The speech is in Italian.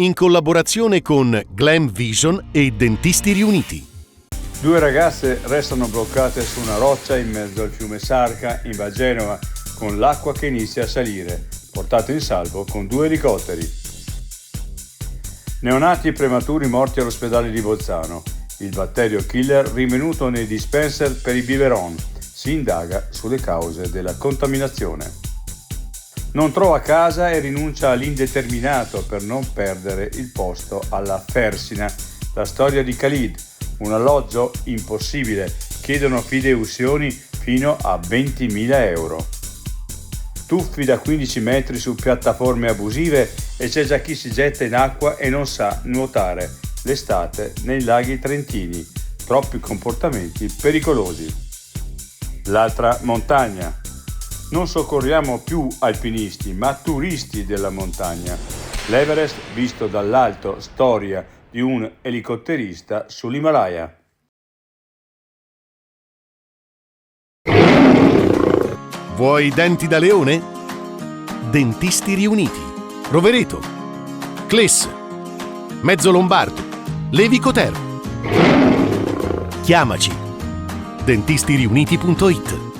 in collaborazione con Glam Vision e Dentisti Riuniti. Due ragazze restano bloccate su una roccia in mezzo al fiume Sarca in Val Genova, con l'acqua che inizia a salire, portate in salvo con 2 elicotteri. Neonati prematuri morti all'ospedale di Bolzano. Il batterio killer rinvenuto nei dispenser per i biberon. Si indaga sulle cause della contaminazione. Non trova casa e rinuncia all'indeterminato per non perdere il posto alla Fersina. La storia di Khalid, un alloggio impossibile, chiedono fideiussioni fino a 20.000 euro. Tuffi da 15 metri su piattaforme abusive e c'è già chi si getta in acqua e non sa nuotare l'estate nei laghi trentini. Troppi comportamenti pericolosi. L'altra montagna. Non soccorriamo più alpinisti, ma turisti della montagna. L'Everest visto dall'alto, storia di un elicotterista sull'Himalaya. Vuoi denti da leone? Dentisti Riuniti. Rovereto. Cles. Mezzo Lombardo. Levico Terme. Chiamaci. dentistiriuniti.it